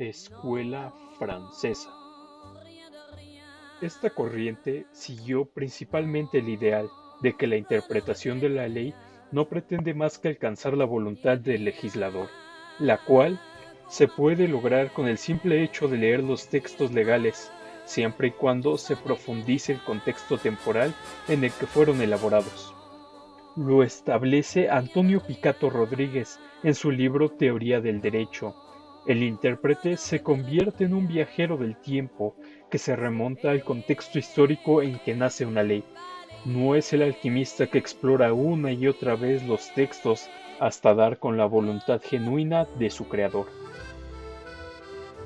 Escuela francesa. Esta corriente siguió principalmente el ideal de que la interpretación de la ley no pretende más que alcanzar la voluntad del legislador, la cual se puede lograr con el simple hecho de leer los textos legales, siempre y cuando se profundice el contexto temporal en el que fueron elaborados. Lo establece Antonio Picato Rodríguez en su libro Teoría del Derecho. El intérprete se convierte en un viajero del tiempo que se remonta al contexto histórico en que nace una ley. No es el alquimista que explora una y otra vez los textos hasta dar con la voluntad genuina de su creador.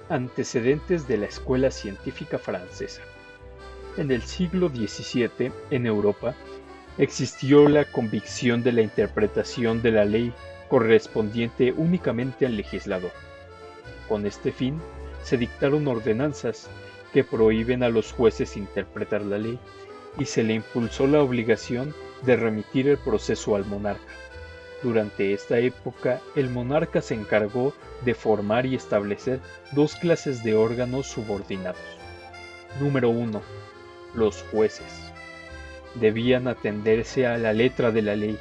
Antecedentes de la escuela científica francesa. En el siglo XVII, en Europa, existió la convicción de la interpretación de la ley correspondiente únicamente al legislador. Con este fin, se dictaron ordenanzas que prohíben a los jueces interpretar la ley y se le impulsó la obligación de remitir el proceso al monarca. Durante esta época, el monarca se encargó de formar y establecer dos clases de órganos subordinados. Número 1. Los jueces. Debían atenderse a la letra de la ley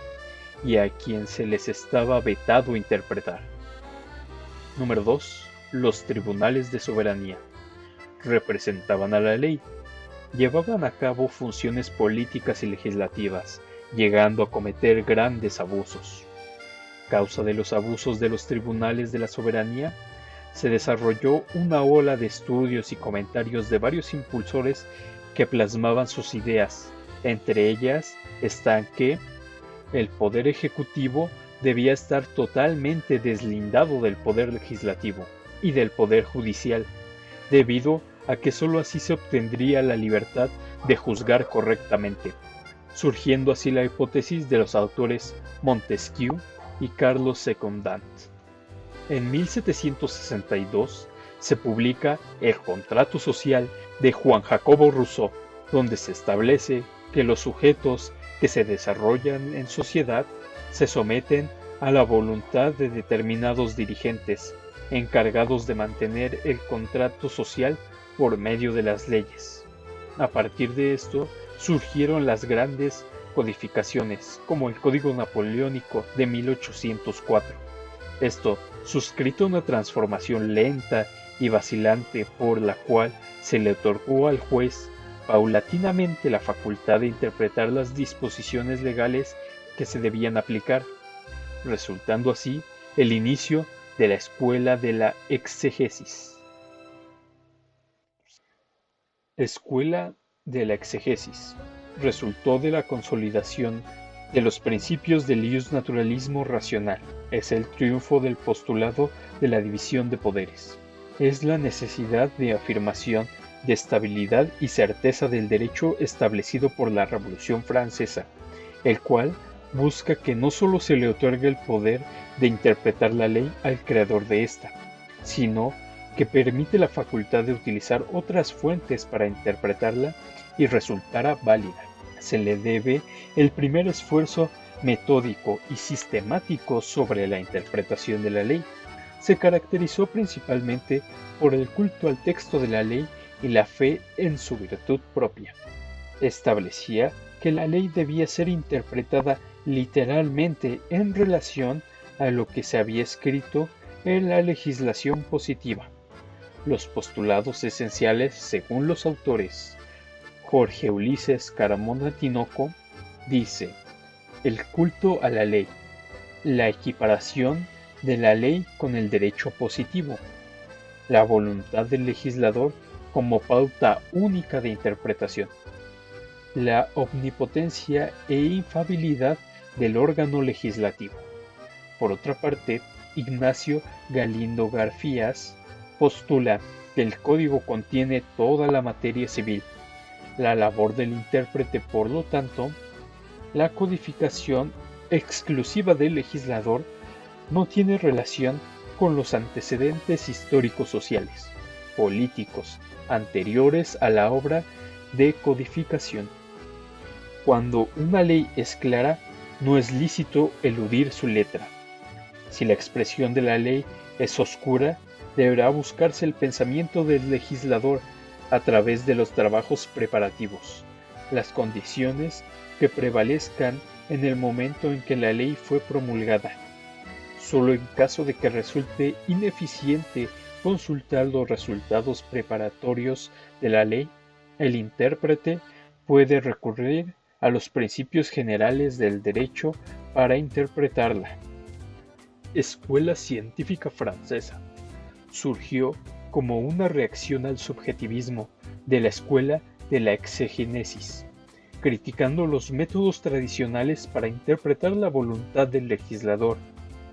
y a quien se les estaba vetado interpretar. Número 2. Los tribunales de soberanía. Representaban a la ley, llevaban a cabo funciones políticas y legislativas, llegando a cometer grandes abusos. Causa de los abusos de los tribunales de la soberanía, se desarrolló una ola de estudios y comentarios de varios impulsores que plasmaban sus ideas. Entre ellas están que el poder ejecutivo debía estar totalmente deslindado del poder legislativo y del poder judicial, debido a que sólo así se obtendría la libertad de juzgar correctamente, surgiendo así la hipótesis de los autores Montesquieu y Carlos Secondant. En 1762 se publica El Contrato Social de Juan Jacobo Rousseau, donde se establece que los sujetos que se desarrollan en sociedad se someten a la voluntad de determinados dirigentes, encargados de mantener el contrato social por medio de las leyes. A partir de esto surgieron las grandes codificaciones, como el Código Napoleónico de 1804. Esto suscrito una transformación lenta y vacilante por la cual se le otorgó al juez paulatinamente la facultad de interpretar las disposiciones legales que se debían aplicar, resultando así el inicio de la escuela de la exegesis. Escuela de la exegesis resultó de la consolidación de los principios del iusnaturalismo racional. Es el triunfo del postulado de la división de poderes. Es la necesidad de afirmación de estabilidad y certeza del derecho establecido por la Revolución Francesa, el cual busca que no solo se le otorgue el poder de interpretar la ley al creador de ésta, sino que permite la facultad de utilizar otras fuentes para interpretarla y resultara válida. Se le debe el primer esfuerzo metódico y sistemático sobre la interpretación de la ley. Se caracterizó principalmente por el culto al texto de la ley y la fe en su virtud propia. Establecía que la ley debía ser interpretada literalmente en relación a lo que se había escrito en la legislación positiva. Los postulados esenciales, según los autores, Jorge Ulises Carmona Tinoco dice: el culto a la ley, la equiparación de la ley con el derecho positivo, la voluntad del legislador como pauta única de interpretación, la omnipotencia e infalibilidad del órgano legislativo. Por otra parte, Ignacio Galindo Garfías postula que el código contiene toda la materia civil. La labor del intérprete, por lo tanto, la codificación exclusiva del legislador no tiene relación con los antecedentes históricos sociales, políticos, anteriores a la obra de codificación. Cuando una ley es clara, no es lícito eludir su letra. Si la expresión de la ley es oscura, deberá buscarse el pensamiento del legislador a través de los trabajos preparativos, las condiciones que prevalezcan en el momento en que la ley fue promulgada. Solo en caso de que resulte ineficiente consultar los resultados preparatorios de la ley, el intérprete puede recurrir a los principios generales del derecho para interpretarla. Escuela científica francesa. Surgió como una reacción al subjetivismo de la escuela de la exegesis, criticando los métodos tradicionales para interpretar la voluntad del legislador,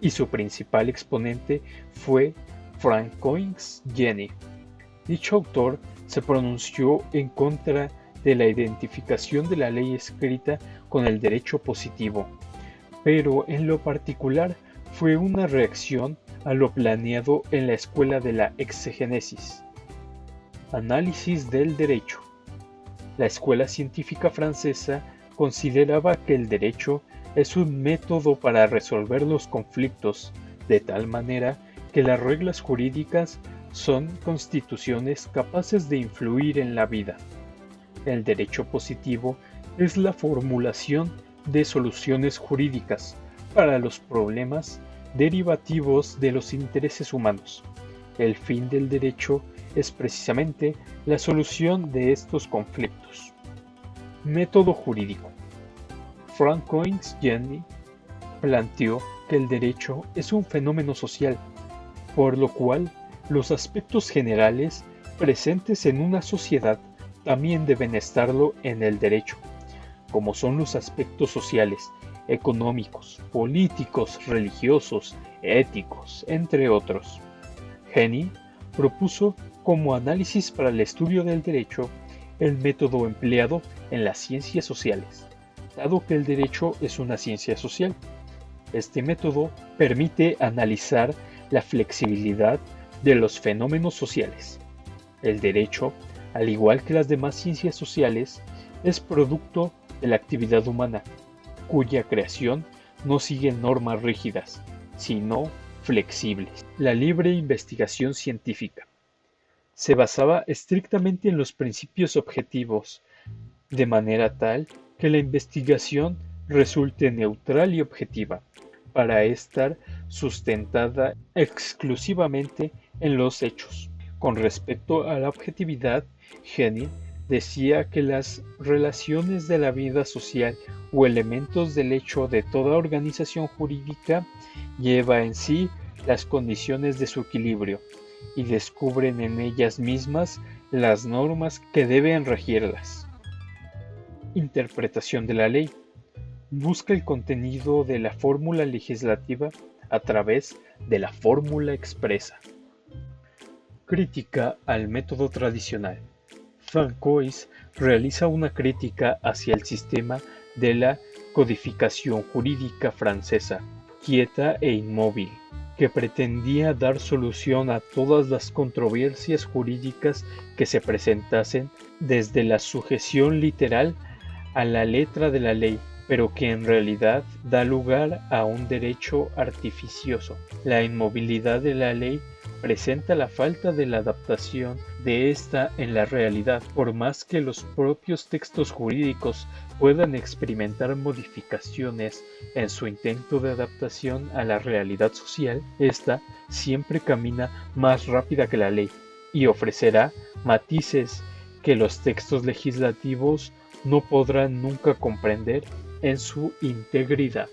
y su principal exponente fue Francois Jenny. Dicho autor se pronunció en contra de la identificación de la ley escrita con el derecho positivo, pero en lo particular fue una reacción a lo planeado en la escuela de la exegesis. Análisis del derecho. La escuela científica francesa consideraba que el derecho es un método para resolver los conflictos, de tal manera que las reglas jurídicas son constituciones capaces de influir en la vida. El derecho positivo es la formulación de soluciones jurídicas para los problemas derivativos de los intereses humanos. El fin del derecho es precisamente la solución de estos conflictos. Método jurídico. Francois Jenny planteó que el derecho es un fenómeno social, por lo cual los aspectos generales presentes en una sociedad también deben estarlo en el derecho, como son los aspectos sociales, económicos, políticos, religiosos, éticos, entre otros. Jenny propuso como análisis para el estudio del derecho el método empleado en las ciencias sociales, dado que el derecho es una ciencia social. Este método permite analizar la flexibilidad de los fenómenos sociales. El derecho, al igual que las demás ciencias sociales, es producto de la actividad humana, cuya creación no sigue normas rígidas, sino flexibles. La libre investigación científica se basaba estrictamente en los principios objetivos, de manera tal que la investigación resulte neutral y objetiva, para estar sustentada exclusivamente en los hechos. Con respecto a la objetividad, Jenny decía que las relaciones de la vida social o elementos del hecho de toda organización jurídica lleva en sí las condiciones de su equilibrio y descubren en ellas mismas las normas que deben regirlas. Interpretación de la ley. Busca el contenido de la fórmula legislativa a través de la fórmula expresa. Crítica al método tradicional. Francois realiza una crítica hacia el sistema de la codificación jurídica francesa, quieta e inmóvil, que pretendía dar solución a todas las controversias jurídicas que se presentasen desde la sujeción literal a la letra de la ley, pero que en realidad da lugar a un derecho artificioso. La inmovilidad de la ley presenta la falta de la adaptación de ésta en la realidad. Por más que los propios textos jurídicos puedan experimentar modificaciones en su intento de adaptación a la realidad social, ésta siempre camina más rápida que la ley y ofrecerá matices que los textos legislativos no podrán nunca comprender en su integridad.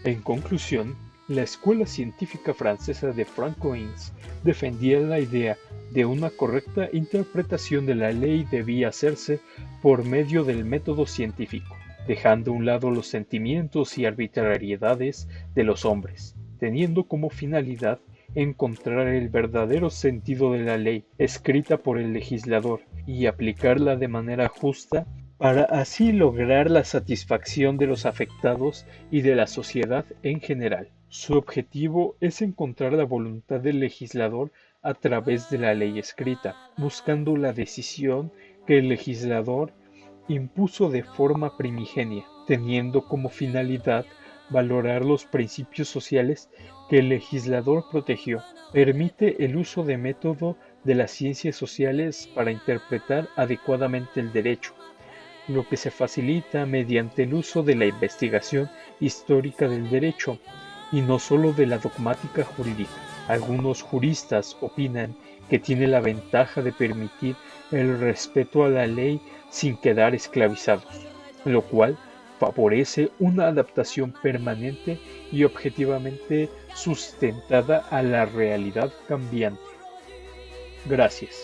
En conclusión, la escuela científica francesa de Francois defendía la idea de una correcta interpretación de la ley debía hacerse por medio del método científico, dejando a un lado los sentimientos y arbitrariedades de los hombres, teniendo como finalidad encontrar el verdadero sentido de la ley escrita por el legislador y aplicarla de manera justa para así lograr la satisfacción de los afectados y de la sociedad en general. Su objetivo es encontrar la voluntad del legislador a través de la ley escrita, buscando la decisión que el legislador impuso de forma primigenia, teniendo como finalidad valorar los principios sociales que el legislador protegió. Permite el uso de método de las ciencias sociales para interpretar adecuadamente el derecho, lo que se facilita mediante el uso de la investigación histórica del derecho y no solo de la dogmática jurídica. Algunos juristas opinan que tiene la ventaja de permitir el respeto a la ley sin quedar esclavizados, lo cual favorece una adaptación permanente y objetivamente sustentada a la realidad cambiante. Gracias.